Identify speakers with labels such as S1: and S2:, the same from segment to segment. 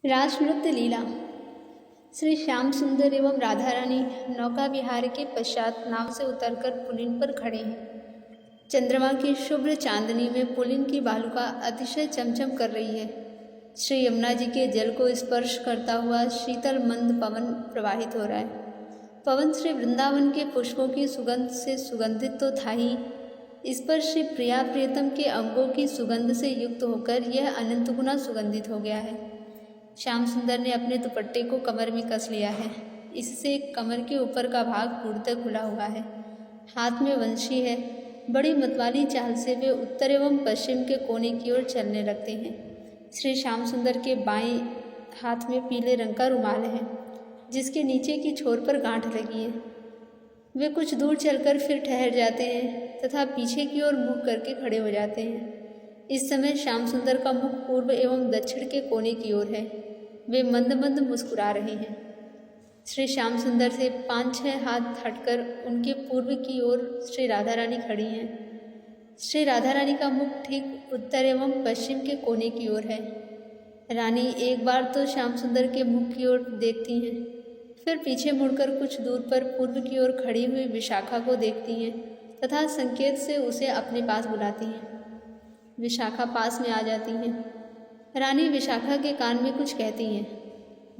S1: रास नृत्य लीला। श्री श्याम सुंदर एवं राधा रानी नौका विहार के पश्चात नाव से उतरकर पुलिन पर खड़े हैं। चंद्रमा की शुभ्र चांदनी में पुलिन की बालुका अतिशय चमचम कर रही है। श्री यमुना जी के जल को स्पर्श करता हुआ शीतल मंद पवन प्रवाहित हो रहा है। पवन श्री वृंदावन के पुष्पों की सुगंध से सुगंधित तो था ही, इस पर श्री प्रिया प्रियतम के अंगों की सुगंध से युक्त होकर यह अनंत गुना सुगंधित हो गया है। श्याम सुंदर ने अपने दुपट्टे को कमर में कस लिया है। इससे कमर के ऊपर का भाग पूर्णतः खुला हुआ है। हाथ में वंशी है। बड़ी मतवाली चाल से वे उत्तर एवं पश्चिम के कोने की ओर चलने लगते हैं। श्री श्याम सुंदर के बाएं हाथ में पीले रंग का रुमाल है, जिसके नीचे की छोर पर गांठ लगी है। वे कुछ दूर चलकर फिर ठहर जाते हैं तथा पीछे की ओर मुख करके खड़े हो जाते हैं। इस समय श्याम सुंदर का मुख पूर्व एवं दक्षिण के कोने की ओर है। वे मंद मंद मुस्कुरा रहे हैं। श्री श्याम सुंदर से 5-6 हाथ हटकर उनके पूर्व की ओर श्री राधा रानी खड़ी हैं। श्री राधा रानी का मुख ठीक उत्तर एवं पश्चिम के कोने की ओर है। रानी एक बार तो श्याम सुंदर के मुख की ओर देखती हैं, फिर पीछे मुड़कर कुछ दूर पर पूर्व की ओर खड़ी हुई विशाखा को देखती हैं तथा संकेत से उसे अपने पास बुलाती हैं। विशाखा पास में आ जाती हैं। रानी विशाखा के कान में कुछ कहती हैं।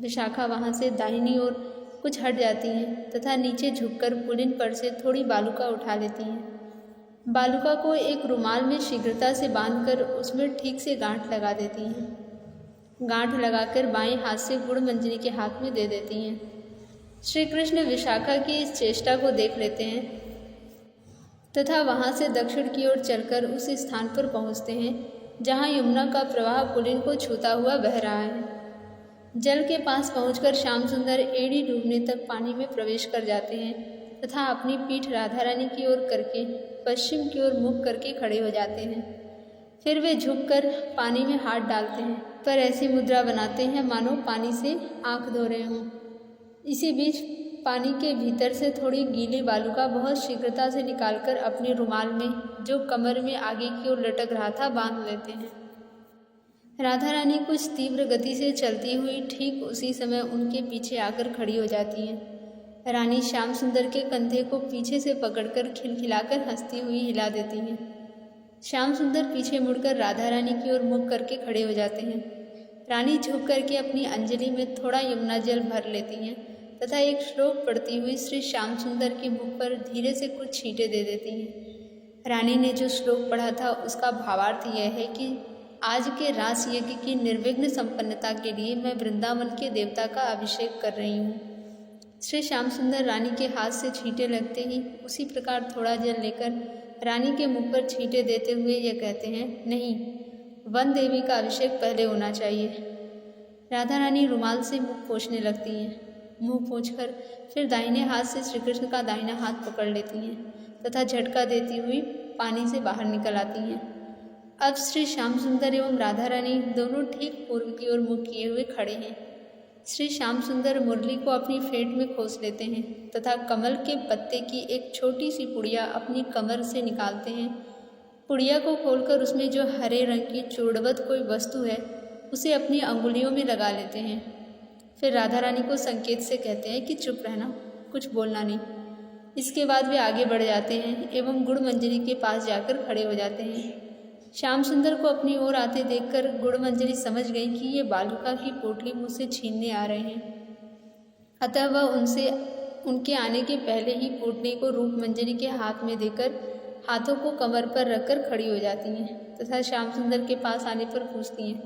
S1: विशाखा वहाँ से दाहिनी ओर कुछ हट जाती हैं तथा नीचे झुककर पुलिन पर से थोड़ी बालुका उठा लेती हैं। बालुका को एक रुमाल में शीघ्रता से बांधकर उसमें ठीक से गांठ लगा देती हैं। गांठ लगाकर बाएं हाथ से गुड़ मंजरी के हाथ में दे देती हैं। श्री कृष्ण विशाखा की इस चेष्टा को देख लेते हैं तथा वहाँ से दक्षिण की ओर चलकर उस स्थान पर पहुँचते हैं जहाँ यमुना का प्रवाह पुलिन को छूता हुआ बह रहा है। जल के पास पहुंचकर श्याम सुंदर एड़ी डूबने तक पानी में प्रवेश कर जाते हैं तथा अपनी पीठ राधा रानी की ओर करके पश्चिम की ओर मुख करके खड़े हो जाते हैं। फिर वे झुककर पानी में हाथ डालते हैं, पर ऐसी मुद्रा बनाते हैं मानो पानी से आंख धो रहे हों। इसी बीच पानी के भीतर से थोड़ी गीली बालुका बहुत शीघ्रता से निकालकर अपने रुमाल में, जो कमर में आगे की ओर लटक रहा था, बांध लेते हैं। राधा रानी कुछ तीव्र गति से चलती हुई ठीक उसी समय उनके पीछे आकर खड़ी हो जाती हैं। रानी श्याम सुंदर के कंधे को पीछे से पकड़कर खिलखिलाकर हंसती हुई हिला देती हैं। श्याम सुंदर पीछे मुड़कर राधा रानी की ओर मुख करके खड़े हो जाते हैं। रानी झुक करके अपनी अंजलि में थोड़ा यमुना जल भर लेती हैं तथा एक श्लोक पढ़ती हुई श्री श्याम सुंदर के मुख पर धीरे से कुछ छींटे दे देती हैं। रानी ने जो श्लोक पढ़ा था उसका भावार्थ यह है कि आज के रास यज्ञ की निर्विघ्न संपन्नता के लिए मैं वृंदावन के देवता का अभिषेक कर रही हूँ। श्री श्याम सुंदर रानी के हाथ से छींटे लगते ही उसी प्रकार थोड़ा जल लेकर रानी के मुख पर छींटे देते हुए यह कहते हैं, नहीं, वन देवी का अभिषेक पहले होना चाहिए। राधा रानी रुमाल से मुख पोंछने लगती हैं। मुंह पोंछकर फिर दाहिने हाथ से श्री कृष्ण का दाहिना हाथ पकड़ लेती हैं तथा झटका देती हुई पानी से बाहर निकल आती हैं। अब श्री श्याम सुंदर एवं राधा रानी दोनों ठीक पूर्व की ओर मुख किए हुए खड़े हैं। श्री श्याम सुंदर मुरली को अपनी फेंट में खोस लेते हैं तथा कमल के पत्ते की एक छोटी सी पुड़िया अपनी कमर से निकालते हैं। पुड़िया को खोलकर उसमें जो हरे रंग की चूड़वत कोई वस्तु है उसे अपनी अंगुलियों में लगा लेते हैं। फिर राधा रानी को संकेत से कहते हैं कि चुप रहना, कुछ बोलना नहीं। इसके बाद वे आगे बढ़ जाते हैं एवं गुड़ मंजरी के पास जाकर खड़े हो जाते हैं। श्याम सुंदर को अपनी ओर आते देखकर गुड़ मंजरी समझ गई कि ये बालुका की पोटली मुझसे छीनने आ रहे हैं। अतः वह उनके आने के पहले ही पोटली को रूप मंजरी के हाथ में देकर हाथों को कमर पर रखकर खड़ी हो जाती हैं तथा श्याम सुंदर के पास आने पर पूछती हैं,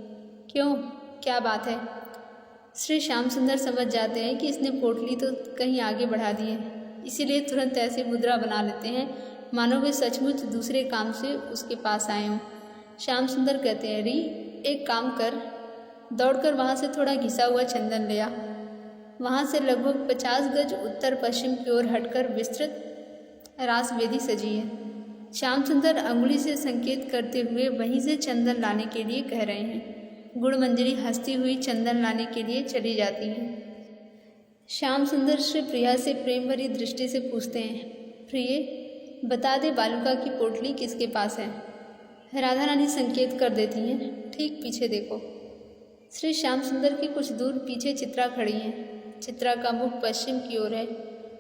S1: क्यों, क्या बात है? श्री श्याम सुंदर समझ जाते हैं कि इसने पोटली तो कहीं आगे बढ़ा दी है, इसीलिए तुरंत ऐसी मुद्रा बना लेते हैं मानो वे सचमुच दूसरे काम से उसके पास आए हों। श्याम सुंदर कहते हैं, री, एक काम कर, दौड़कर वहाँ से थोड़ा घिसा हुआ चंदन ले आ। वहाँ से लगभग 50 गज उत्तर पश्चिम की ओर हटकर विस्तृत रास वेदी सजी है। श्याम सुंदर अंगुली से संकेत करते हुए वहीं से चंदन लाने के लिए कह रहे हैं। गुड़ मंजरी हंसती हुई चंदन लाने के लिए चली जाती है। श्याम सुंदर श्री प्रिया से प्रेम भरी दृष्टि से पूछते हैं, प्रिय, बता दे बालुका की पोटली किसके पास है? राधा रानी संकेत कर देती हैं, ठीक पीछे देखो। श्री श्याम सुंदर के कुछ दूर पीछे चित्रा खड़ी है। चित्रा का मुख पश्चिम की ओर है।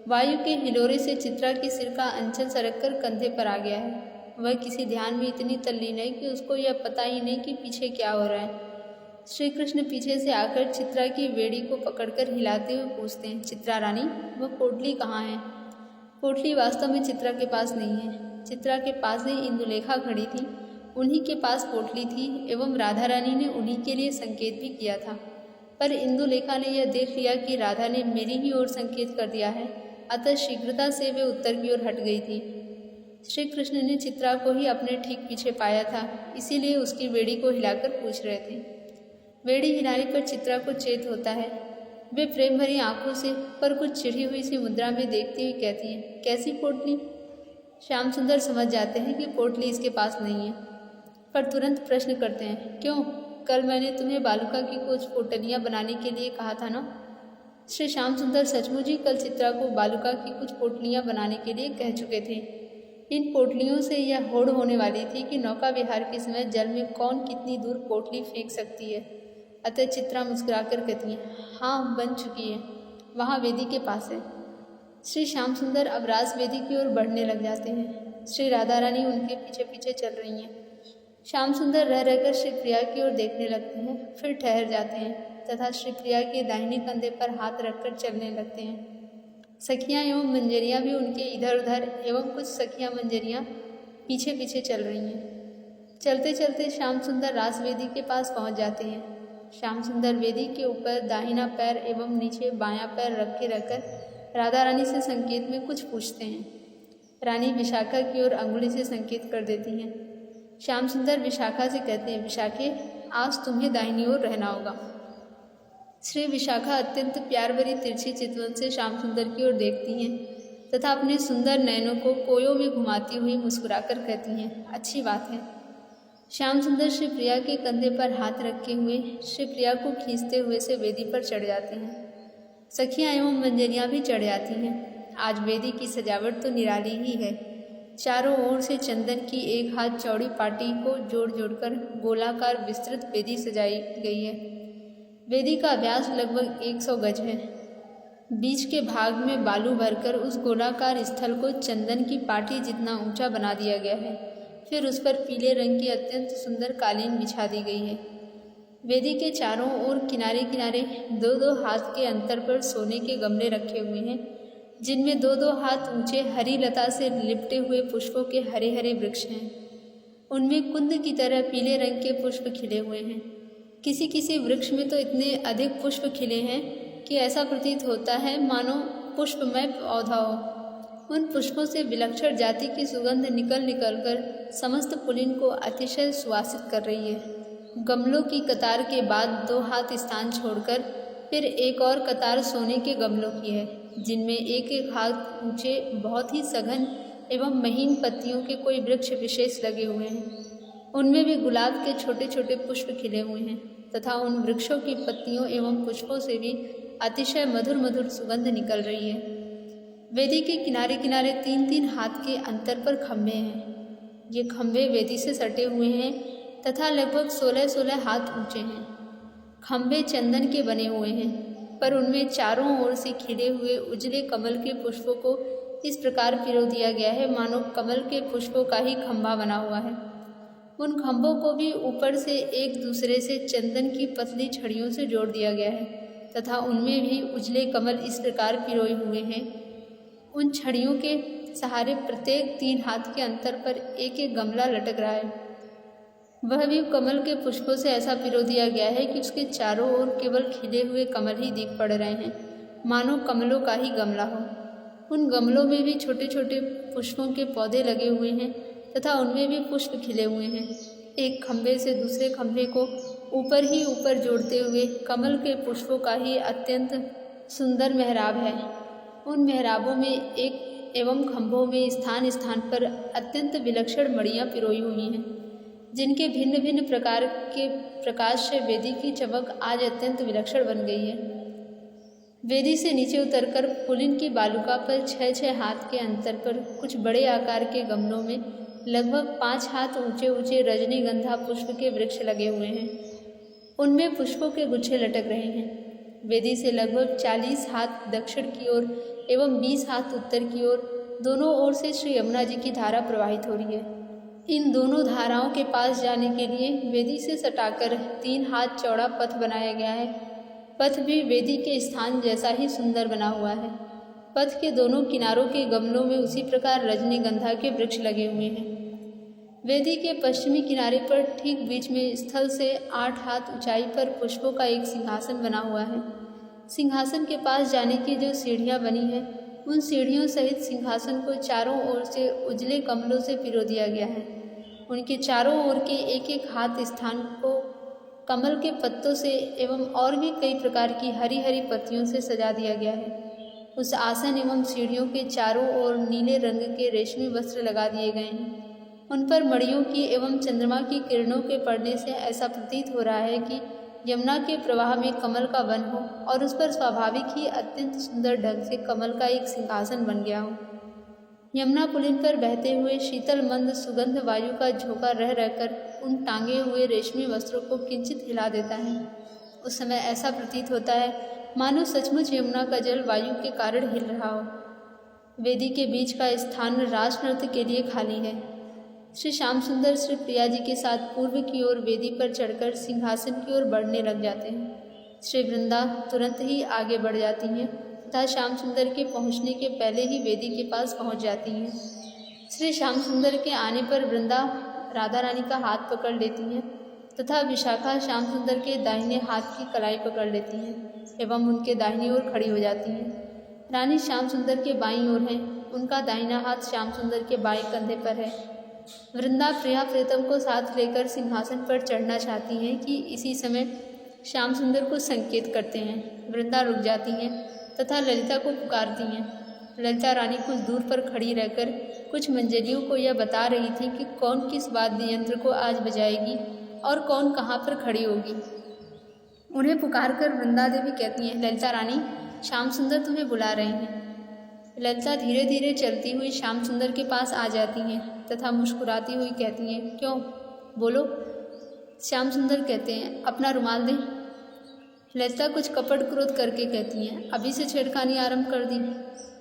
S1: वायु के हिलोरे से चित्रा के सिर का अंचल सरककर कंधे पर आ गया है। वह किसी ध्यान में इतनी तल्लीन है कि उसको यह पता ही नहीं कि पीछे क्या हो रहा है। श्री कृष्ण पीछे से आकर चित्रा की बेड़ी को पकड़कर हिलाते हुए पूछते हैं, चित्रा रानी, वह पोटली कहाँ है? पोटली वास्तव में चित्रा के पास नहीं है। चित्रा के पास ही इंदुलेखा खड़ी थी, उन्हीं के पास पोटली थी एवं राधा रानी ने उन्हीं के लिए संकेत भी किया था। पर इंदुलेखा ने यह देख लिया कि राधा ने मेरी ही ओर संकेत कर दिया है, अतः शीघ्रता से वे उत्तर की ओर हट गई थी। श्री कृष्ण ने चित्रा को ही अपने ठीक पीछे पाया था, इसीलिए उसकी बेड़ी को हिलाकर पूछ रहे थे। बेड़ी हिलाने पर चित्रा को चेत होता है। वे प्रेम भरी आंखों से पर कुछ चिढ़ी हुई सी मुद्रा में देखती हुई कहती हैं, कैसी पोटली? श्याम सुंदर समझ जाते हैं कि पोटली इसके पास नहीं है, पर तुरंत प्रश्न करते हैं, क्यों? कल मैंने तुम्हें बालुका की कुछ पोटलियाँ बनाने के लिए कहा था ना? श्री श्याम सुंदर सचमुच ही कल चित्रा को बालुका की कुछ पोटलियाँ बनाने के लिए कह चुके थे। इन पोटलियों से यह होड़ होने वाली थी कि नौका विहार के समय जल में कौन कितनी दूर पोटली फेंक सकती है। अतः चित्रा मुस्कुराकर कहती है, हाँ बन चुकी है, वहाँ वेदी के पास है। श्री श्याम सुंदर अब रास वेदी की ओर बढ़ने लग जाते हैं। श्री राधा रानी उनके पीछे पीछे चल रही हैं। श्याम सुंदर रह रहकर श्री प्रिया की ओर देखने लगते हैं, फिर ठहर जाते हैं तथा श्री प्रिया के दाहिने कंधे पर हाथ रखकर चलने लगते हैं। सखियाँ एवं मंजरियाँ भी उनके इधर उधर एवं कुछ सखियाँ मंजरियाँ पीछे पीछे चल रही हैं। चलते चलते श्याम सुंदर रास वेदी के पास पहुँच जाते हैं। श्याम सुंदर वेदी के ऊपर दाहिना पैर एवं नीचे बायां पैर रखे रहकर राधा रानी से संकेत में कुछ पूछते हैं। रानी विशाखा की ओर अंगुली से संकेत कर देती हैं। श्याम सुंदर विशाखा से कहते हैं, विशाखे, आज तुम्हें दाहिनी ओर रहना होगा। श्री विशाखा अत्यंत प्यार भरी तिरछी चितवन से श्याम सुंदर की ओर देखती हैं तथा अपने सुंदर नयनों को कोयों में घुमाती हुई मुस्कुराकर कहती हैं, अच्छी बात है। श्याम सुंदर श्री प्रिया के कंधे पर हाथ रखे हुए श्री प्रिया को खींचते हुए से वेदी पर चढ़ जाते हैं। सखियाँ एवं मंजरियाँ भी चढ़ जाती हैं। आज वेदी की सजावट तो निराली ही है। चारों ओर से चंदन की एक हाथ चौड़ी पाटी को जोड़ जोड़कर गोलाकार विस्तृत वेदी सजाई गई है। वेदी का व्यास लगभग 100 गज है। बीच के भाग में बालू भरकर उस गोलाकार स्थल को चंदन की पाटी जितना ऊंचा बना दिया गया है। फिर उस पर पीले रंग की अत्यंत सुंदर कालीन बिछा दी गई है। वेदी के चारों ओर किनारे किनारे 2-2 हाथ के अंतर पर सोने के गमले रखे हुए हैं, जिनमें 2-2 हाथ ऊंचे हरी लता से लिपटे हुए पुष्पों के हरे हरे वृक्ष हैं। उनमें कुंद की तरह पीले रंग के पुष्प खिले हुए हैं। किसी किसी वृक्ष में तो इतने अधिक पुष्प खिले हैं कि ऐसा प्रतीत होता है मानो पुष्पमय पौधा हो। उन पुष्पों से विलक्षण जाति की सुगंध निकल कर समस्त पुलिन को अतिशय सुवासित कर रही है। गमलों की कतार के बाद 2 हाथ स्थान छोड़कर फिर एक और कतार सोने के गमलों की है, जिनमें एक एक हाथ ऊंचे बहुत ही सघन एवं महीन पत्तियों के कोई वृक्ष विशेष लगे हुए हैं। उनमें भी गुलाब के छोटे छोटे पुष्प खिले हुए हैं तथा उन वृक्षों की पत्तियों एवं पुष्पों से भी अतिशय मधुर मधुर सुगंध निकल रही है। वेदी के किनारे किनारे 3-3 हाथ के अंतर पर खंभे हैं। ये खंभे वेदी से सटे हुए हैं तथा लगभग 16-16 हाथ ऊंचे हैं। खंभे चंदन के बने हुए हैं, पर उनमें चारों ओर से खिले हुए उजले कमल के पुष्पों को इस प्रकार पिरो दिया गया है मानो कमल के पुष्पों का ही खंभा बना हुआ है। उन खंभों को भी ऊपर से एक दूसरे से चंदन की पतली छड़ियों से जोड़ दिया गया है तथा उनमें भी उजले कमल इस प्रकार पिरोए हुए हैं। उन छड़ियों के सहारे प्रत्येक 3 हाथ के अंतर पर एक एक गमला लटक रहा है। वह भी कमल के पुष्पों से ऐसा पिरो दिया गया है कि उसके चारों ओर केवल खिले हुए कमल ही दिख पड़ रहे हैं, मानो कमलों का ही गमला हो। उन गमलों में भी छोटे छोटे पुष्पों के पौधे लगे हुए हैं तथा उनमें भी पुष्प खिले हुए हैं। एक खंभे से दूसरे खंभे को ऊपर ही ऊपर जोड़ते हुए कमल के पुष्पों का ही अत्यंत सुंदर मेहराब है। उन मेहराबों में एक एवं खंभों में स्थान स्थान पर अत्यंत विलक्षण मड़ियाँ पिरोई हुई हैं, जिनके भिन्न भिन्न प्रकार के प्रकाश से वेदी की चमक आज अत्यंत विलक्षण बन गई है। वेदी से नीचे उतरकर पुलिन की बालुका पर 6-6 हाथ के अंतर पर कुछ बड़े आकार के गमलों में लगभग 5 हाथ ऊंचे ऊंचे रजनीगंधा पुष्प के वृक्ष लगे हुए हैं। उनमें पुष्पों के गुच्छे लटक रहे हैं। वेदी से लगभग 40 हाथ दक्षिण की ओर एवं 20 हाथ उत्तर की ओर, दोनों ओर से श्री यमुना जी की धारा प्रवाहित हो रही है। इन दोनों धाराओं के पास जाने के लिए वेदी से सटाकर 3 हाथ चौड़ा पथ बनाया गया है। पथ भी वेदी के स्थान जैसा ही सुंदर बना हुआ है। पथ के दोनों किनारों के गमलों में उसी प्रकार रजनीगंधा के वृक्ष लगे हुए हैं। वेदी के पश्चिमी किनारे पर ठीक बीच में स्थल से 8 हाथ ऊंचाई पर पुष्पों का एक सिंहासन बना हुआ है। सिंहासन के पास जाने की जो सीढ़ियां बनी हैं, उन सीढ़ियों सहित सिंहासन को चारों ओर से उजले कमलों से पिरो दिया गया है। उनके चारों ओर के एक एक हाथ स्थान को कमल के पत्तों से एवं और भी कई प्रकार की हरी हरी पत्तियों से सजा दिया गया है। उस आसन एवं सीढ़ियों के चारों ओर नीले रंग के रेशमी वस्त्र लगा दिए गए हैं। उन पर मणियों की एवं चंद्रमा की किरणों के पड़ने से ऐसा प्रतीत हो रहा है कि यमुना के प्रवाह में कमल का वन हो और उस पर स्वाभाविक ही अत्यंत सुंदर ढंग से कमल का एक सिंहासन बन गया हो। यमुना पुलिन पर बहते हुए शीतल मंद सुगंध वायु का झोंका रह रहकर उन टांगे हुए रेशमी वस्त्रों को किंचित हिला देता है। उस समय ऐसा प्रतीत होता है मानो सचमुच यमुना का जल वायु के कारण हिल रहा हो। वेदी के बीच का स्थान रास नृत्य के लिए खाली है। श्री श्याम सुंदर श्री प्रिया जी के साथ पूर्व की ओर वेदी पर चढ़कर सिंहासन की ओर बढ़ने लग जाते हैं। श्री वृंदा तुरंत ही आगे बढ़ जाती हैं तथा श्याम सुंदर के पहुंचने के पहले ही वेदी के पास पहुंच जाती हैं। श्री श्याम सुंदर के आने पर वृंदा राधा रानी का हाथ पकड़ लेती हैं तथा विशाखा श्याम सुंदर के दाहिने हाथ की कलाई पकड़ लेती हैं एवं उनके दाहिनी ओर खड़ी हो जाती हैं। रानी श्याम सुंदर के बाईं ओर हैं, उनका दाहिना हाथ श्याम सुंदर के बाएं कंधे पर है। वृंदा प्रिया प्रीतम को साथ लेकर सिंहासन पर चढ़ना चाहती हैं कि इसी समय श्याम सुंदर को संकेत करते हैं। वृंदा रुक जाती हैं तथा ललिता को पुकारती हैं। ललिता रानी कुछ दूर पर खड़ी रहकर कुछ मंजरियों को यह बता रही थी कि कौन किस वाद्य यंत्र को आज बजाएगी और कौन कहाँ पर खड़ी होगी। उन्हें पुकार कर वृंदा देवी कहती हैं, ललिता रानी, श्याम सुंदर तुम्हें बुला रहे हैं। ललिता धीरे धीरे चलती हुई श्याम सुंदर के पास आ जाती हैं तथा मुस्कुराती हुई कहती हैं, क्यों, बोलो। श्याम सुंदर कहते हैं, अपना रुमाल दें। ललिता कुछ कपट क्रोध करके कहती हैं, अभी से छेड़खानी आरंभ कर दी,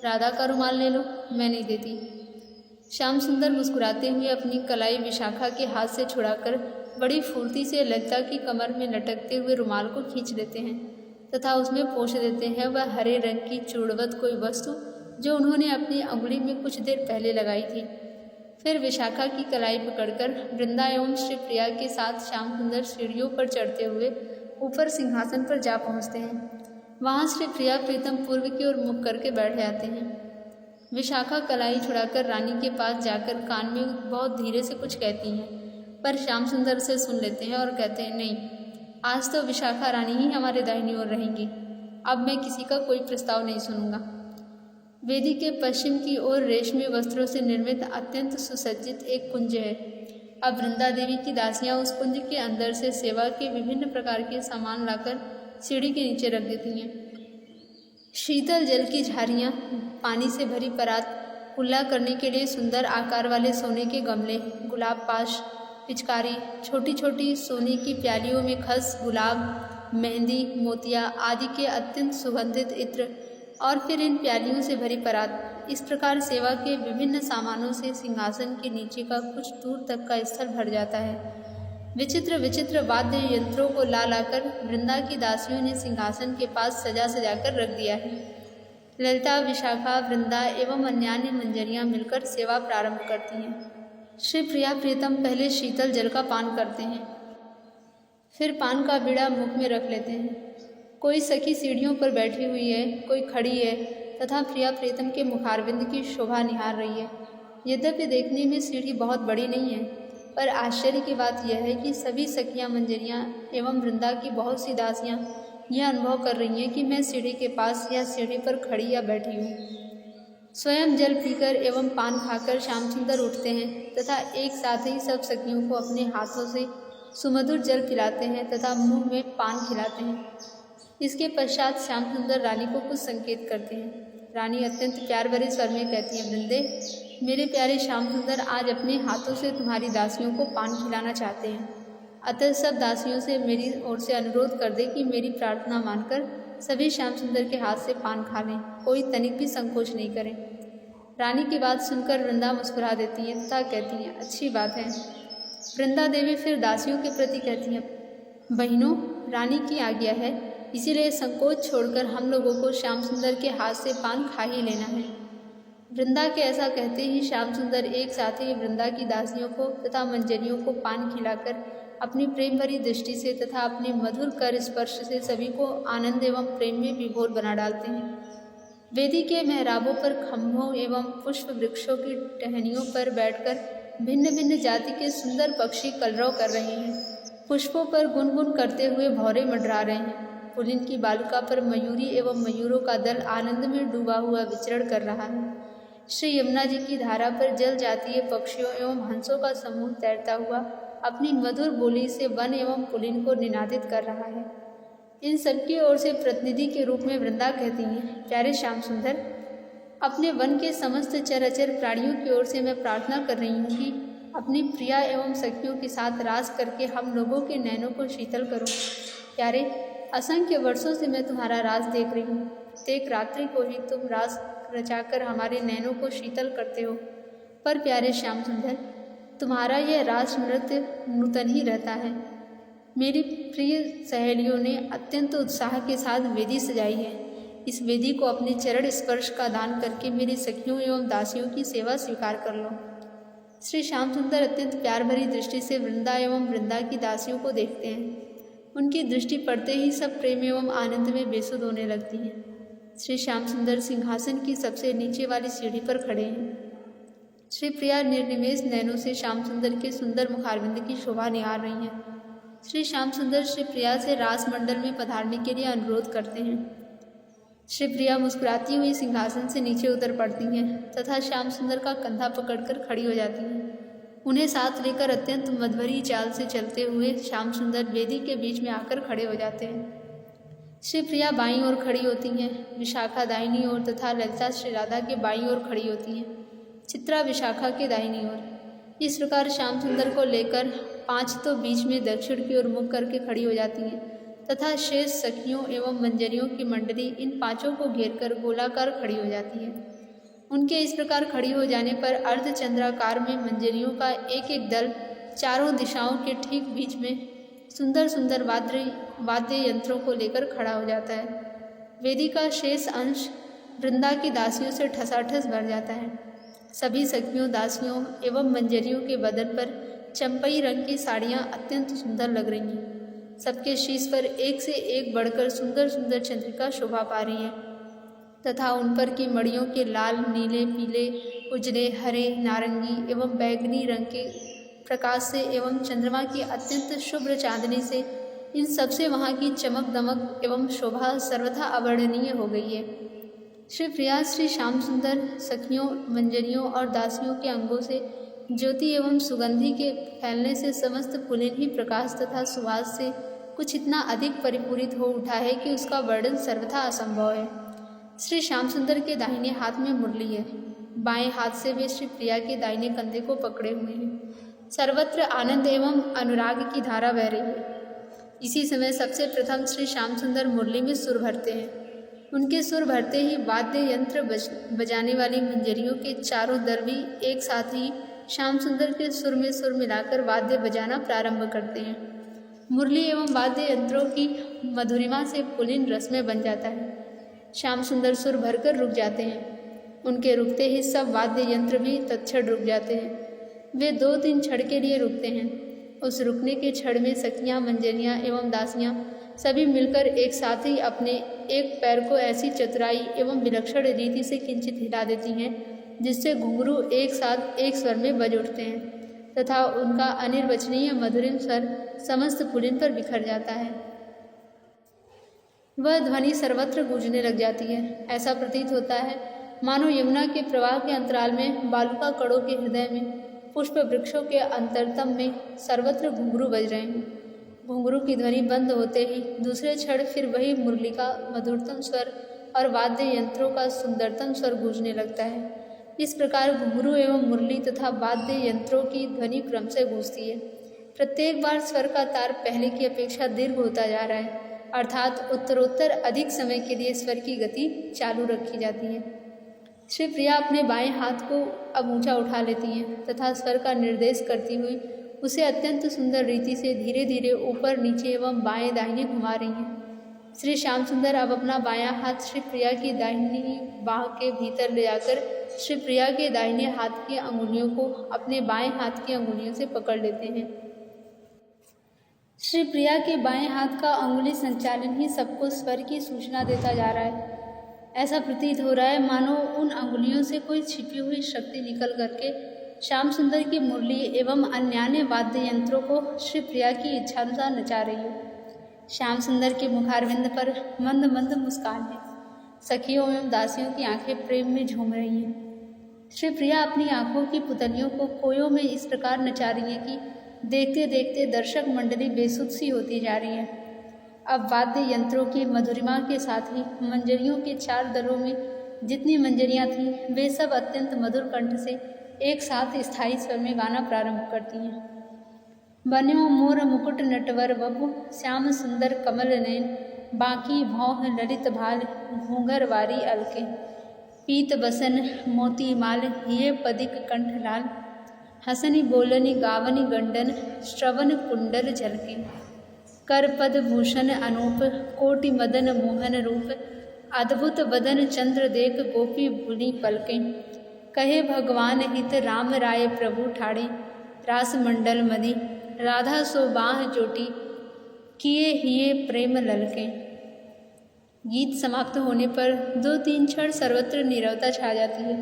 S1: राधा का रुमाल ले लो, मैं नहीं देती। श्याम सुंदर मुस्कुराते हुए अपनी कलाई विशाखा के हाथ से छुड़ाकर बड़ी फुर्ती से ललिता की कमर में लटकते हुए रुमाल को खींच लेते हैं तथा उसमें पोंछ देते हैं वह हरे रंग की चूड़वत कोई वस्तु जो उन्होंने अपनी अंगुली में कुछ देर पहले लगाई थी। फिर विशाखा की कलाई पकड़कर वृंदा एवं श्री प्रिया के साथ श्याम सुंदर सीढ़ियों पर चढ़ते हुए ऊपर सिंहासन पर जा पहुंचते हैं। वहां श्री प्रिया प्रीतम पूर्व की ओर मुख करके बैठ जाते हैं। विशाखा कलाई छुड़ाकर रानी के पास जाकर कान में बहुत धीरे से कुछ कहती हैं, पर श्याम सुंदर से सुन लेते हैं और कहते हैं, नहीं, आज तो विशाखा रानी ही हमारे दाहिनी ओर रहेंगी। अब मैं किसी का कोई प्रस्ताव नहीं सुनूंगा। वेदी के पश्चिम की ओर रेशमी वस्त्रों से निर्मित अत्यंत सुसज्जित एक कुंज है। अब वृंदा देवी की दासियां उस कुंज के अंदर से सेवा के विभिन्न प्रकार के सामान लाकर सीढ़ी के नीचे रख देती हैं। शीतल जल की झारियां, पानी से भरी परात, कुल्ला करने के लिए सुंदर आकार वाले सोने के गमले, गुलाब पाश, पिचकारी, छोटी छोटी सोने की प्यालियों में खस, गुलाब, मेहंदी, मोतिया आदि के अत्यंत सुगंधित इत्र और फिर इन प्यालियों से भरी परात। इस प्रकार सेवा के विभिन्न सामानों से सिंहासन के नीचे का कुछ दूर तक का स्थल भर जाता है। विचित्र विचित्र वाद्य यंत्रों को ला लाकर वृंदा की दासियों ने सिंहासन के पास सजा सजा कर रख दिया है। ललिता, विशाखा, वृंदा एवं अन्यान्य मंजरियां मिलकर सेवा प्रारंभ करती हैं। श्री प्रिया प्रीतम पहले शीतल जल का पान करते हैं, फिर पान का बीड़ा मुख में रख लेते हैं। कोई सखी सीढ़ियों पर बैठी हुई है, कोई खड़ी है तथा प्रिया प्रीतम के मुखारविंद की शोभा निहार रही है। यद्यपि देखने में सीढ़ी बहुत बड़ी नहीं है, पर आश्चर्य की बात यह है कि सभी सखियां मंजरियां एवं वृंदा की बहुत सी दासियां यह अनुभव कर रही हैं कि मैं सीढ़ी के पास या सीढ़ी पर खड़ी या बैठी हूँ। स्वयं जल पीकर एवं पान खाकर श्याम सुंदर उठते हैं तथा एक साथ ही सब सखियों को अपने हाथों से सुमधुर जल पिलाते हैं तथा मुंह में पान खिलाते हैं। इसके पश्चात श्याम सुंदर रानी को कुछ संकेत करते हैं। रानी अत्यंत प्यार भरे स्वर में कहती है, वृंदे, मेरे प्यारे श्याम सुंदर आज अपने हाथों से तुम्हारी दासियों को पान खिलाना चाहते हैं। अतः सब दासियों से मेरी ओर से अनुरोध कर दे कि मेरी प्रार्थना मानकर सभी श्याम सुंदर के हाथ से पान खा लें, कोई तनिक भी संकोच नहीं करें। रानी की बात सुनकर वृंदा मुस्कुरा देती हैं तथा कहती हैं, अच्छी बात है। वृंदा देवी फिर दासियों के प्रति कहती हैं, बहनों, रानी की आज्ञा है, इसीलिए संकोच छोड़कर हम लोगों को श्याम सुंदर के हाथ से पान खा ही लेना है। वृंदा के ऐसा कहते ही श्याम सुंदर एक साथ ही वृंदा की दासियों को तथा मंजरियों को पान खिलाकर अपनी प्रेम भरी दृष्टि से तथा अपने मधुर कर स्पर्श से सभी को आनंद एवं प्रेम में विभोर बना डालते हैं। वेदी के मेहराबों पर खंभों एवं पुष्प वृक्षों की टहनियों पर बैठकर भिन्न भिन्न जाति के सुंदर पक्षी कलरव कर रहे हैं। पुष्पों पर गुनगुन करते हुए भौरे मंडरा रहे हैं। पुलिन की बालुका पर मयूरी एवं मयूरों का दल आनंद में डूबा हुआ विचरण कर रहा है। श्री यमुना जी की धारा पर जल जातीय पक्षियों एवं हंसों का समूह तैरता हुआ अपनी मधुर बोली से वन एवं पुलिन को निनादित कर रहा है। इन सबकी ओर से प्रतिनिधि के रूप में वृंदा कहती हैं, प्यारे श्याम सुंदर, अपने वन के समस्त चराचर प्राणियों की ओर से मैं प्रार्थना कर रही हूँ कि अपनी प्रिया एवं सखियों के साथ रास करके हम लोगों के नैनों को शीतल करो। प्यारे, असंख्य वर्षों से मैं तुम्हारा रास देख रही हूँ। प्रत्येक रात्रि को ही तुम रास रचाकर हमारे नैनों को शीतल करते हो। पर प्यारे श्याम सुंदर, तुम्हारा यह रास नृत्य नूतन ही रहता है। मेरी प्रिय सहेलियों ने अत्यंत उत्साह के साथ वेदी सजाई है। इस वेदी को अपने चरण स्पर्श का दान करके मेरी सखियों एवं दासियों की सेवा स्वीकार कर लो। श्री श्याम सुंदर अत्यंत प्यार भरी दृष्टि से वृंदा एवं वृंदा की दासियों को देखते हैं। उनकी दृष्टि पड़ते ही सब प्रेम एवं आनंद में बेसुध होने लगती हैं। श्री श्याम सुंदर सिंहासन की सबसे नीचे वाली सीढ़ी पर खड़े हैं। श्री प्रिया निर्निमेष नैनों से श्याम सुंदर के सुंदर मुखारविंद की शोभा निहार रही हैं। श्री श्याम सुंदर श्री प्रिया से रास मंडल में पधारने के लिए अनुरोध करते हैं। श्री प्रिया मुस्कुराती हुई सिंहासन से नीचे उतर पड़ती हैं तथा श्याम सुंदर का कंधा पकड़कर खड़ी हो जाती हैं। उन्हें साथ लेकर अत्यंत मधुरी चाल से चलते हुए श्याम सुंदर वेदी के बीच में आकर खड़े हो जाते हैं। श्री प्रिया बाईं ओर खड़ी होती हैं, विशाखा दाहिनी ओर तथा ललिता श्री राधा के बाईं ओर खड़ी होती हैं, चित्रा विशाखा के दाहिनी ओर। इस प्रकार श्याम सुंदर को लेकर 5 तो बीच में दक्षिण की ओर मुख करके खड़ी हो जाती हैं तथा शेष सखियों एवं मंजरियों की मंडली इन 5 को घेरकर गोलाकार खड़ी हो जाती है। उनके इस प्रकार खड़ी हो जाने पर अर्धचंद्राकार में मंजरियों का एक एक दल चारों दिशाओं के ठीक बीच में सुंदर सुंदर वाद्य यंत्रों को लेकर खड़ा हो जाता है। वेदी का शेष अंश वृंदा की दासियों से ठसाठस भर जाता है। सभी सखियों, दासियों एवं मंजरियों के बदन पर चंपई रंग की साड़ियाँ अत्यंत सुंदर लग रही हैं। सबके शीश पर एक से एक बढ़कर सुंदर सुंदर चंद्रिका शोभा पा रही है तथा उन पर की मड़ियों के लाल, नीले, पीले, उजले, हरे, नारंगी एवं बैगनी रंग के प्रकाश से एवं चंद्रमा की अत्यंत शुभ्र चांदनी से इन सबसे वहाँ की चमक दमक एवं शोभा सर्वथा अवर्णनीय हो गई है। श्री प्रिया श्री श्याम सुंदर सखियों, मंजरियों और दासियों के अंगों से ज्योति एवं सुगंधि के फैलने से समस्त पुलिन ही प्रकाश तथा सुवास से कुछ इतना अधिक परिपूरित हो उठा है कि उसका वर्णन सर्वथा असंभव है। श्री श्याम सुंदर के दाहिने हाथ में मुरली है, बाएं हाथ से वे श्री प्रिया के दाहिने कंधे को पकड़े हुए हैं। सर्वत्र आनंद एवं अनुराग की धारा बह रही है। इसी समय सबसे प्रथम श्री श्याम सुंदर मुरली में सुर भरते हैं। उनके सुर भरते ही वाद्य यंत्र बजाने वाली मंजरियों के चारों दल भी एक साथ ही श्याम सुंदर के सुर में सुर मिलाकर वाद्य बजाना प्रारंभ करते हैं। मुरली एवं वाद्य यंत्रों की मधुरिमा से पुलिन रसमय बन जाता है। श्याम सुंदर सुर भरकर रुक जाते हैं। उनके रुकते ही सब वाद्य यंत्र भी तत्क्षण रुक जाते हैं। वे 2-3 क्षण के लिए रुकते हैं। उस रुकने के क्षण में सखियाँ, मंजरियाँ एवं दासियाँ सभी मिलकर एक साथ ही अपने एक पैर को ऐसी चतुराई एवं विलक्षण रीति से किंचित हिला देती हैं जिससे घुंघरू एक साथ एक स्वर में बज उठते हैं तथा उनका अनिर्वचनीय मधुरिम स्वर समस्त पुलिन पर बिखर जाता है। वह ध्वनि सर्वत्र गूंजने लग जाती है। ऐसा प्रतीत होता है मानो यमुना के प्रवाह के अंतराल में बालुका कड़ों के हृदय में पुष्प वृक्षों के अंतरतम में सर्वत्र घुंघरू बज रहे हैं। घुंघरू की ध्वनि बंद होते ही दूसरे क्षण फिर वही मुरली का मधुरतम स्वर और वाद्य यंत्रों का सुंदरतम स्वर गूंजने लगता है। इस प्रकार घुंघरू एवं मुरली तथा वाद्य यंत्रों की ध्वनि क्रम से गूंजती है। प्रत्येक बार स्वर का तार पहले की अपेक्षा दीर्घ होता जा रहा है, अर्थात उत्तरोत्तर अधिक समय के लिए स्वर की गति चालू रखी जाती है। श्री प्रिया अपने बाएं हाथ को अब ऊंचा उठा लेती हैं तथा स्वर का निर्देश करती हुई उसे अत्यंत सुंदर रीति से धीरे धीरे ऊपर नीचे एवं बाएं दाहिने घुमा रही हैं। श्री श्याम सुंदर अब अपना बायां हाथ श्री प्रिया की दाहिनी बाह के भीतर ले जाकर श्री प्रिया के दाहिने हाथ की अंगुलियों को अपने बाएं हाथ की अंगुलियों से पकड़ लेते हैं। श्री प्रिया के बाएं हाथ का अंगुली संचालन ही सबको स्वर की सूचना देता जा रहा है। ऐसा प्रतीत हो रहा है मानो उन अंगुलियों से कोई छिपी हुई शक्ति निकल करके श्याम सुंदर की मुरली एवं अन्यान्य वाद्य यंत्रों को श्री प्रिया की इच्छानुसार नचा रही हो। श्याम सुंदर के मुखारविंद पर मंद मंद मुस्कान है। सखियों एवं दासियों की आंखें प्रेम में झूम रही हैं। श्री प्रिया अपनी आंखों की पुतलियों को कोयों में इस प्रकार नचा रही है कि देखते देखते दर्शक मंडली बेसुध सी होती जा रही है। अब वाद्य यंत्रों की मधुरिमा के साथ ही मंजरियों के 4 दलों में जितनी मंजरियां थीं वे सब अत्यंत मधुर कंठ से एक साथ स्थायी स्वर में गाना प्रारंभ करती हैं। बन्यो मोर मुकुट नटवर बबु श्याम सुंदर कमल नयन बाकी भौह ललित भाल घूंघर वारी अलके पीत बसन मोती माल ये पदिक कंठ लाल हसनी बोलनी गावनी गंडन श्रवण कुंडल झलके कर पद भूषण अनूप कोटि मदन मोहन रूप अद्भुत बदन चंद्र देख गोपी भूली पलके कहे भगवान हित राम राय प्रभु ठाड़े रास मंडल मदि राधा सो बाह जोटी किए हिये प्रेम ललके। गीत समाप्त होने पर 2-3 क्षण सर्वत्र नीरवता छा जाती है।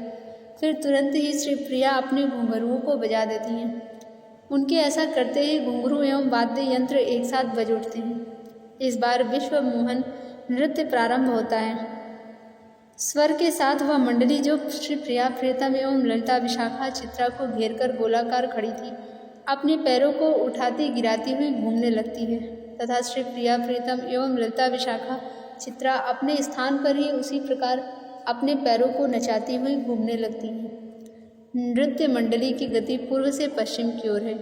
S1: फिर तुरंत ही श्री प्रिया अपने घुंघरुओं को बजा देती हैं। उनके ऐसा करते ही घुंघरू एवं वाद्य यंत्र एक साथ बज उठते हैं। इस बार विश्व मोहन नृत्य प्रारंभ होता है। स्वर के साथ वह मंडली जो श्री प्रिया प्रियतम एवं ललिता विशाखा चित्रा को घेरकर गोलाकार खड़ी थी अपने पैरों को उठाती गिराती हुई घूमने लगती है तथा श्री प्रिया प्रियतम एवं ललिता विशाखा चित्रा अपने स्थान पर ही उसी प्रकार अपने पैरों को नचाती हुई घूमने लगती हैं। नृत्य मंडली की गति पूर्व से पश्चिम की ओर है।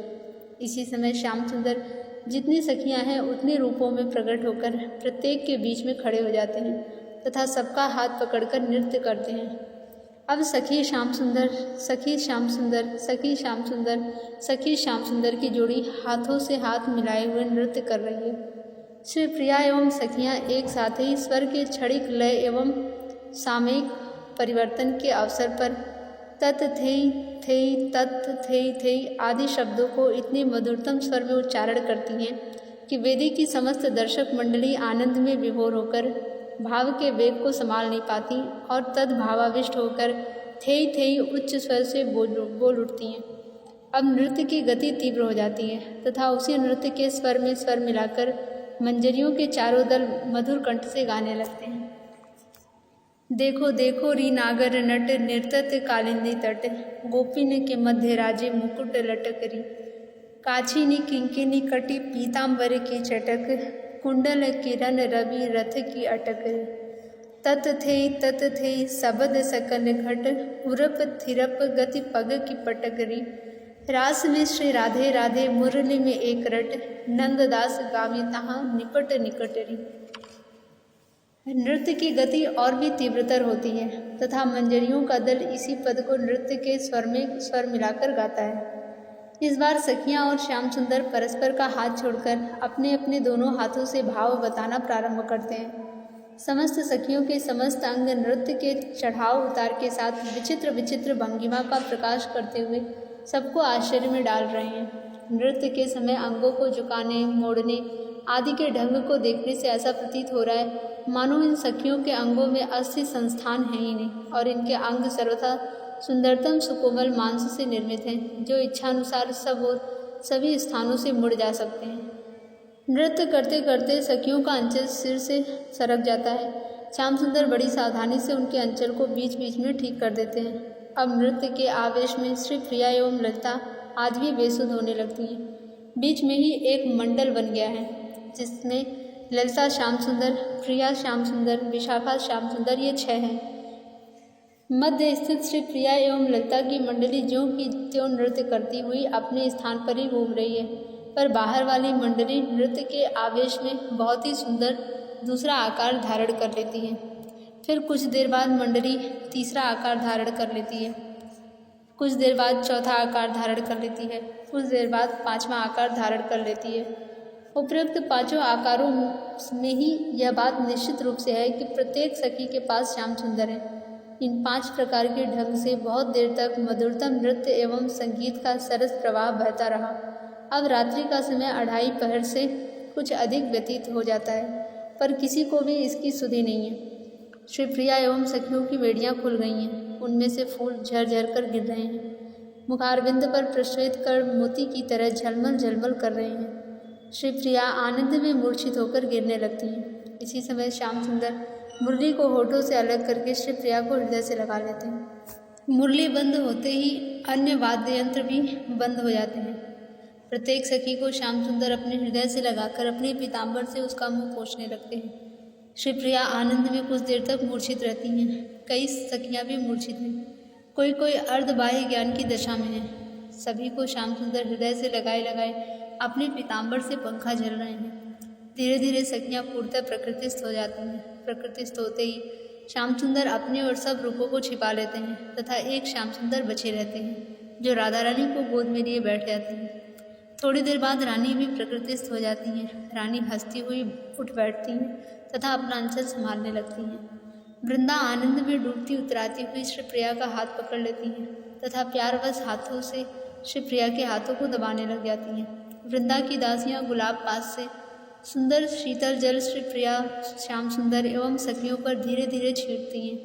S1: इसी समय श्याम सुंदर जितनी सखियां हैं उतने रूपों में प्रकट होकर प्रत्येक के बीच में खड़े हो जाते हैं तथा सबका हाथ पकड़कर नृत्य करते हैं। अब सखी श्याम सुंदर, सखी श्याम सुंदर, सखी श्याम सुंदर, सखी श्याम सुंदर की जोड़ी हाथों से हाथ मिलाए हुए नृत्य कर रही है। श्री प्रिया एवं सखियां एक साथ ही स्वर के क्षणिक लय एवं सामयिक परिवर्तन के अवसर पर तत् थेई थेई तत् थेई थेई आदि शब्दों को इतने मधुरतम स्वर में उच्चारण करती हैं कि वेदी की समस्त दर्शक मंडली आनंद में विभोर होकर भाव के वेग को संभाल नहीं पाती और तद्भावाविष्ट होकर थेई थेई उच्च स्वर से बोल उठती हैं। अब नृत्य की गति तीव्र हो जाती है तथा उसी नृत्य के स्वर में स्वर मिलाकर मंजरियों के चारों दल मधुर कंठ से गाने लगते हैं। देखो देखो री नागर नट निर्तत कालिंदी तट गोपिन के मध्य राजे मुकुट लटकरी काछिनी किंकिनी कटी पीताम्बर की चटक कुंडल किरण रवि रथ की अटक तत थे सबद सकल घट उरप थिरप गति पग की पटकरी रास में श्री राधे राधे मुरली में एक रट नंददास गावी तहाँ निपट निकटरी। नृत्य की गति और भी तीव्रतर होती है तथा मंजरियों का दल इसी पद को नृत्य के स्वर में स्वर मिलाकर गाता है। इस बार सखियां और श्याम सुंदर परस्पर का हाथ छोड़कर अपने अपने दोनों हाथों से भाव बताना प्रारंभ करते हैं। समस्त सखियों के समस्त अंग नृत्य के चढ़ाव उतार के साथ विचित्र विचित्र भंगिमा का प्रकाश करते हुए सबको आश्चर्य में डाल रहे हैं। नृत्य के समय अंगों को झुकाने मोड़ने आदि के ढंग को देखने से ऐसा प्रतीत हो रहा है मानो इन सखियों के अंगों में अस्थि संस्थान है ही नहीं और इनके अंग सर्वथा सुंदरतम सुकोमल मांस से निर्मित हैं जो इच्छानुसार सब और सभी स्थानों से मुड़ जा सकते हैं। नृत्य करते करते सखियों का अंचल सिर से सरक जाता है। श्याम सुंदर बड़ी सावधानी से उनके अंचल को बीच बीच में ठीक कर देते हैं। अब नृत्य के आवेश में श्री प्रिया एवं ललिता आदि भी बेसुध होने लगती हैं। बीच में ही एक मंडल बन गया है जिसमें ललिता श्याम सुंदर, प्रिया श्याम सुंदर, विशाखा श्याम सुंदर ये 6 हैं। मध्य स्थित श्री प्रिया एवं ललिता की मंडली ज्यों की त्यों नृत्य करती हुई अपने स्थान पर ही घूम रही है। पर बाहर वाली मंडली नृत्य के आवेश में बहुत ही सुंदर दूसरा आकार धारण कर लेती है। फिर कुछ देर बाद मंडली तीसरा आकार धारण कर लेती है, कुछ देर बाद चौथा आकार धारण कर लेती है, कुछ देर बाद पांचवा आकार धारण कर लेती है। उपरोक्त पांचों आकारों में ही यह बात निश्चित रूप से है कि प्रत्येक सखी के पास श्याम सुंदर है। इन 5 प्रकार के ढंग से बहुत देर तक मधुरतम नृत्य एवं संगीत का सरस प्रवाह बहता रहा। अब रात्रि का समय 2:30 पहर से कुछ अधिक व्यतीत हो जाता है, पर किसी को भी इसकी सुधि नहीं है। श्री प्रिया एवं सखियों की बेड़ियाँ खुल गई हैं, उनमें से फूल झरझर कर गिर रहे हैं, मुखारबिंद पर प्रश्वेत कर मोती की तरह झलमल झलमल कर रहे हैं। श्री प्रिया आनंद में मूर्छित होकर गिरने लगती हैं। इसी समय श्याम सुंदर मुरली को होठों से अलग करके श्री प्रिया को हृदय से लगा लेते हैं। मुरली बंद होते ही अन्य वाद्य यंत्र भी बंद हो जाते हैं। प्रत्येक सखी को श्याम सुंदर अपने हृदय से लगाकर अपने पीताम्बर से उसका मुंह पोंछने लगते हैं। श्री प्रिया आनंद में कुछ देर तक मूर्छित रहती हैं। कई सखियां भी मूर्छित हैं, कोई कोई अर्धबाह्य ज्ञान की दशा में है। सभी को श्याम सुंदर हृदय से लगाए लगाए अपने पीताम्बर से पंखा झल रहे हैं। धीरे धीरे सखियां पूर्णतः प्रकृतिस्थ हो जाती हैं। प्रकृतिस्थ होते ही श्याम सुंदर अपने और सब रूपों को छिपा लेते हैं तथा एक श्याम सुंदर बचे रहते हैं, जो राधा रानी को गोद में लिए बैठ जाते हैं। थोड़ी देर बाद रानी भी प्रकृतिस्थ हो जाती हैं। रानी हंसती हुई उठ बैठती हैं तथा अपना अंचल संभालने लगती हैं। वृंदा आनंद में डूबती उतराती हुई श्री प्रिया का हाथ पकड़ लेती हैं तथा प्यारवश हाथों से श्री प्रिया के हाथों को दबाने लग जाती हैं। वृंदा की दासियां गुलाब पास से सुंदर शीतल जल श्री प्रिया, श्याम सुंदर एवं सखियों पर धीरे धीरे छींटती हैं।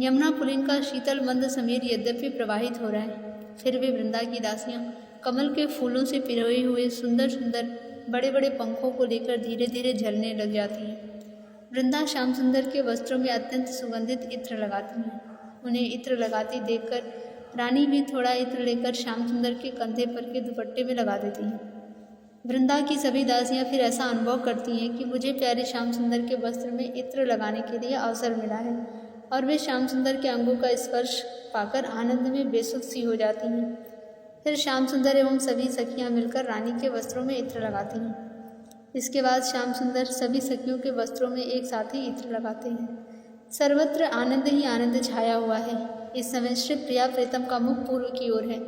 S1: यमुना पुलिन का शीतल मंद समीर यद्यपि प्रवाहित हो रहा है, फिर भी वृंदा की दासियां कमल के फूलों से पिरोए हुए सुंदर सुंदर बड़े बड़े पंखों को लेकर धीरे धीरे झलने लग जाती हैं। वृंदा श्याम सुंदर के वस्त्रों में अत्यंत सुगंधित इत्र लगाती हैं। उन्हें इत्र लगाती देखकर रानी भी थोड़ा इत्र लेकर श्याम सुंदर के कंधे पर के दुपट्टे में लगा देती हैं। वृंदा की सभी दासियां फिर ऐसा अनुभव करती हैं कि मुझे प्यारे श्याम सुंदर के वस्त्र में इत्र लगाने के लिए अवसर मिला है, और वे श्याम सुंदर के अंगों का स्पर्श पाकर आनंद में बेसुध सी हो जाती हैं। फिर श्याम सुंदर एवं सभी सखियां मिलकर रानी के वस्त्रों में इत्र लगाती हैं। इसके बाद श्याम सुंदर सभी सखियों के वस्त्रों में एक साथ ही इत्र लगाते हैं। सर्वत्र आनंद ही आनंद छाया हुआ है। इस समय श्री प्रिया प्रीतम का मुख पूर्व की ओर है।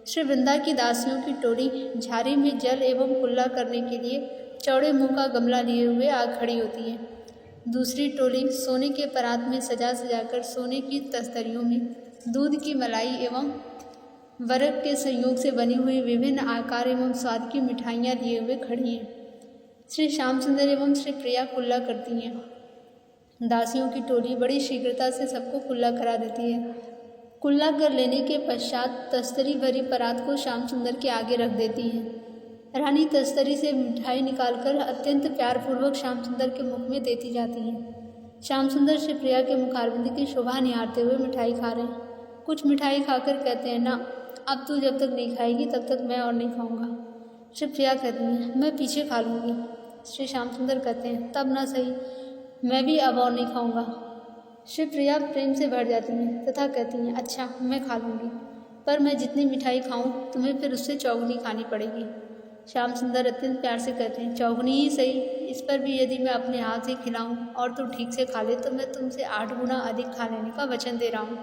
S1: श्री वृंदा की दासियों की टोली झाड़ी में जल एवं कुल्ला करने के लिए चौड़े मुंह का गमला लिए हुए आ खड़ी होती है। दूसरी टोली सोने के परात में सजा सजाकर सोने की तस्तरियों में दूध की मलाई एवं बर्फ के संयोग से बनी हुई विभिन्न आकार एवं स्वाद की मिठाइयाँ लिए हुए खड़ी हैं। श्री श्याम सुंदर एवं श्री प्रिया कुल्ला करती हैं। दासियों की टोली बड़ी शीघ्रता से सबको कुल्ला करा देती है। कुल्ला कर लेने के पश्चात तस्तरी भरी परात को श्याम सुंदर के आगे रख देती है। रानी तस्तरी से मिठाई निकालकर अत्यंत प्यारपूर्वक श्याम सुंदर के मुख में देती जाती है। श्याम सुंदर श्री प्रिया के मुखारबिंद की शोभा निहारते हुए मिठाई खा रहे हैं। कुछ मिठाई खाकर कहते हैं, ना अब तू जब तक नहीं खाएगी तब तक मैं और नहीं खाऊंगा। श्री प्रिया कहती हैं, मैं पीछे खा लूँगी। श्री श्याम सुंदर कहते हैं, तब ना सही, मैं भी अब और नहीं खाऊंगा। श्री प्रिया प्रेम से भर जाती हैं तथा कहती हैं, अच्छा मैं खा लूँगी, पर मैं जितनी मिठाई खाऊं तुम्हें फिर उससे चौगुनी खानी पड़ेगी। श्याम सुंदर अत्यंत प्यार से कहते हैं, चौगुनी ही सही, इस पर भी यदि मैं अपने हाथ से खिलाऊं और तुम ठीक से खा ले तो मैं तुमसे 8 गुना अधिक खा लेने का वचन दे रहा हूँ।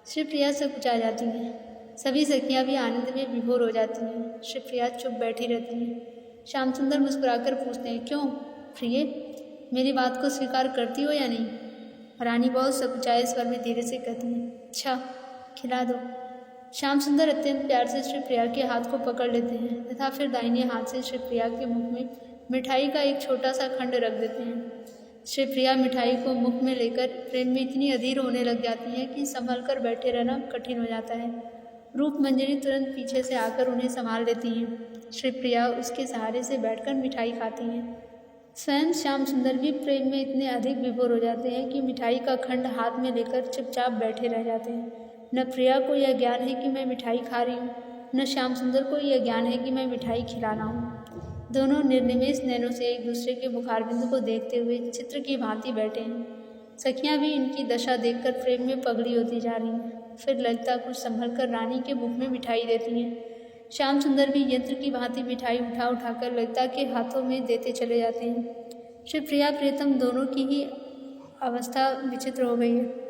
S1: श्री प्रिया से कुचा जाती हैं। सभी सखियाँ भी आनंद में विभोर हो जाती हैं। श्री प्रिया चुप बैठी रहती हैं। श्याम सुंदर मुस्कुराकर पूछते हैं, क्यों प्रिय, मेरी बात को स्वीकार करती हो या नहीं? रानी बहुत सकुचाए स्वर में धीरे से कहती हैं, अच्छा खिला दो। श्याम सुंदर अत्यंत प्यार से श्री प्रिया के हाथ को पकड़ लेते हैं तथा फिर दाहिने हाथ से श्री प्रिया के मुख में मिठाई का एक छोटा सा खंड रख देते हैं। श्री प्रिया मिठाई को मुख में लेकर प्रेम में इतनी अधीर होने लग जाती है कि संभल कर बैठे रहना कठिन हो जाता है। रूप मंजरी तुरंत पीछे से आकर उन्हें संभाल लेती हैं। श्री प्रिया उसके सहारे से बैठकर मिठाई खाती हैं। स्वयं श्याम सुंदर भी प्रेम में इतने अधिक विभोर हो जाते हैं कि मिठाई का खंड हाथ में लेकर चुपचाप बैठे रह जाते हैं। न प्रिया को यह ज्ञान है कि मैं मिठाई खा रही हूँ, न श्याम सुंदर को यह ज्ञान है कि मैं मिठाई खिला रहा हूँ। दोनों निर्निमेष नैनों से एक दूसरे के मुखारबिंद को देखते हुए चित्र की भांति बैठे हैं। सखियाँ भी इनकी दशा देखकर प्रेम में पगड़ी होती जा रही हैं। फिर ललिता कुछ संभल कर रानी के मुख में मिठाई देती हैं। श्याम सुंदर भी यंत्र की भांति मिठाई उठा उठाकर ललिता के हाथों में देते चले जाते हैं। श्री प्रिया प्रीतम दोनों की ही अवस्था विचित्र हो गई है।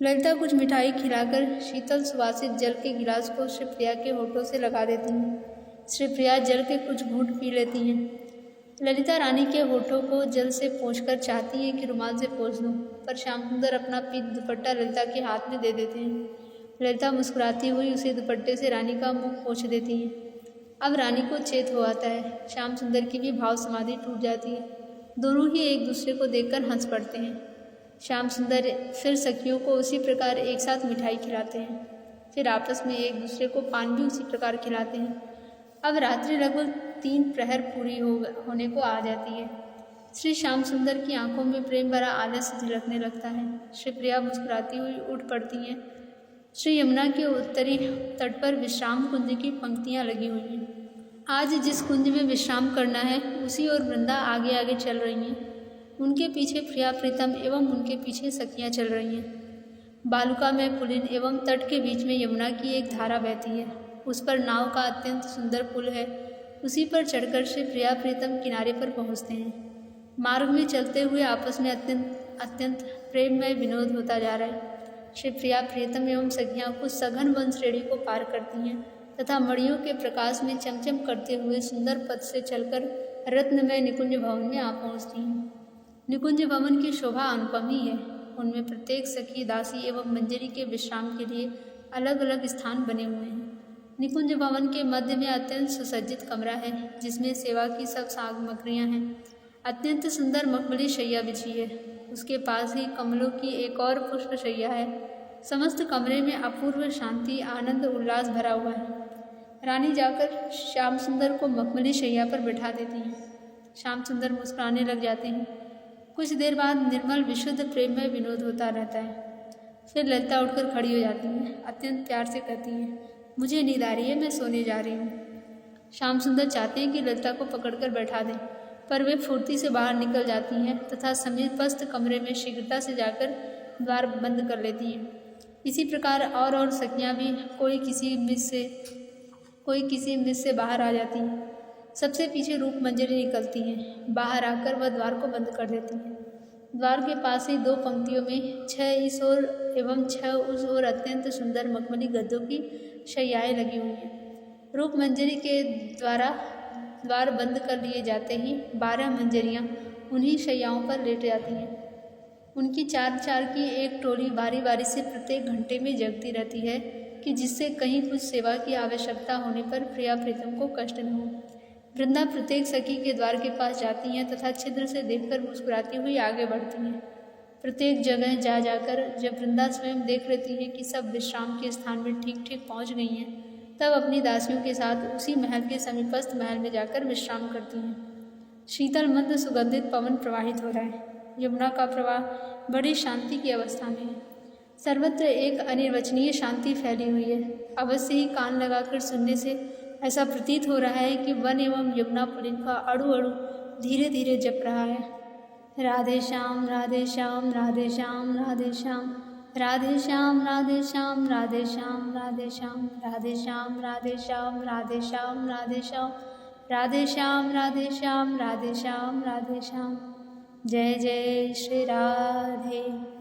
S1: ललिता कुछ मिठाई खिलाकर शीतल सुवासित जल के गिलास को श्री प्रिया के होठों से लगा देती हैं। श्री प्रिया जल के कुछ घूंट पी लेती हैं। ललिता रानी के होठों को जल से पोंछकर चाहती है कि रुमाल से पोंछ दूं, पर श्याम सुंदर अपना पीत दुपट्टा ललिता के हाथ में दे देते हैं। ललिता मुस्कुराती हुई उसे दुपट्टे से रानी का मुंह पोंछ देती है। अब रानी को चेत हो आता है। श्याम सुंदर की भी भाव समाधि टूट जाती है। दोनों ही एक दूसरे को देखकर हंस पड़ते हैं। श्याम सुंदर फिर सखियों को उसी प्रकार एक साथ मिठाई खिलाते हैं। फिर आपस में एक दूसरे को पान भी उसी प्रकार खिलाते हैं। अब रात्रि लगभग 3 प्रहर पूरी होने को आ जाती है। श्री श्याम सुंदर की आंखों में प्रेम भरा आलस्य झलकने लगता है। श्री प्रिया मुस्कुराती हुई उठ पड़ती हैं। श्री यमुना के उत्तरी तट पर विश्राम कुंज की पंक्तियां लगी हुई हैं। आज जिस कुंज में विश्राम करना है उसी ओर वृंदा आगे आगे चल रही हैं। उनके पीछे प्रिया प्रीतम एवं उनके पीछे सखियां चल रही हैं। बालुका में पुलिन एवं तट के बीच में यमुना की एक धारा बहती है। उस पर नाव का अत्यंत सुंदर पुल है। उसी पर चढ़कर श्री प्रिया प्रीतम किनारे पर पहुंचते हैं। मार्ग में चलते हुए आपस में अत्यंत प्रेममय विनोद होता जा रहा है। श्री प्रिया प्रीतम एवं सखियां कुछ सघन वन श्रेणी को पार करती हैं तथा मड़ियों के प्रकाश में चमचम करते हुए सुंदर पथ से चलकर रत्नमय निकुंज भवन में आ पहुंचती हैं। निकुंज भवन की शोभा अनुपम ही है। उनमें प्रत्येक सखी, दासी एवं मंजरी के विश्राम के लिए अलग अलग स्थान बने हुए हैं। निकुंज भवन के मध्य में अत्यंत सुसज्जित कमरा है जिसमें सेवा की सब सामग्रियां हैं। अत्यंत सुंदर मखमली शैया बिछी है। उसके पास ही कमलों की एक और पुष्प शैया है। समस्त कमरे में अपूर्व शांति, आनंद, उल्लास भरा हुआ है। रानी जाकर श्याम सुंदर को मखमली शैया पर बैठा देती हैं। श्याम सुंदर मुस्कुराने लग जाते हैं। कुछ देर बाद निर्मल विशुद्ध प्रेम में विनोद होता रहता है। फिर ललिता उठकर खड़ी हो जाती है। अत्यंत प्यार से कहती है, मुझे नींद आ रही है, मैं सोने जा रही हूँ। श्याम सुंदर चाहते हैं कि ललिता को पकड़कर बैठा दें, पर वे फुर्ती से बाहर निकल जाती हैं तथा समीपस्थ कमरे में शीघ्रता से जाकर द्वार बंद कर लेती हैं। इसी प्रकार और सखियाँ भी कोई किसी मिस से बाहर आ जाती हैं। सबसे पीछे रूप मंजरी निकलती हैं। बाहर आकर वह द्वार को बंद कर देती हैं। द्वार के पास ही 2 पंक्तियों में 6 इस ओर एवं 6 उस ओर अत्यंत सुंदर मखमली गद्दों की शैयाएँ लगी हुई हैं। रूप मंजरी के द्वारा द्वार बंद कर लिए जाते ही 12 मंजरियाँ उन्हीं शैयाओं पर लेट जाती हैं। उनकी 4 की एक टोली बारी बारी से प्रत्येक घंटे में जगती रहती है कि जिससे कहीं कुछ सेवा की आवश्यकता होने पर प्रिया प्रीतम को कष्ट न हो। वृंदा प्रत्येक सखी के द्वार के पास जाती हैं तथा छिद्र से देखकर मुस्कुराती हुई आगे बढ़ती हैं। प्रत्येक जगह जा जाकर जब वृंदा स्वयं देख लेती है कि सब विश्राम के स्थान में ठीक ठीक पहुंच गई हैं, तब अपनी दासियों के साथ उसी महल के समीपस्थ महल में जाकर विश्राम करती हैं। शीतल मंद सुगंधित पवन प्रवाहित हो रहा है। यमुना का प्रवाह बड़ी शांति की अवस्था में है। सर्वत्र एक अनिर्वचनीय शांति फैली हुई है। अवश्य ही कान लगाकर सुनने से ऐसा प्रतीत हो रहा है कि वन एवं यमुना पुलिन का अड़ु अड़ु धीरे धीरे जप रहा है। राधे श्याम राधे श्याम राधे श्याम राधे श्याम राधे श्याम राधे श्याम राधे श्याम राधे श्याम राधे श्याम राधे श्याम राधे श्याम राधे श्याम राधे श्याम राधे श्याम राधे श्याम राधे श्याम। जय जय श्री राधे।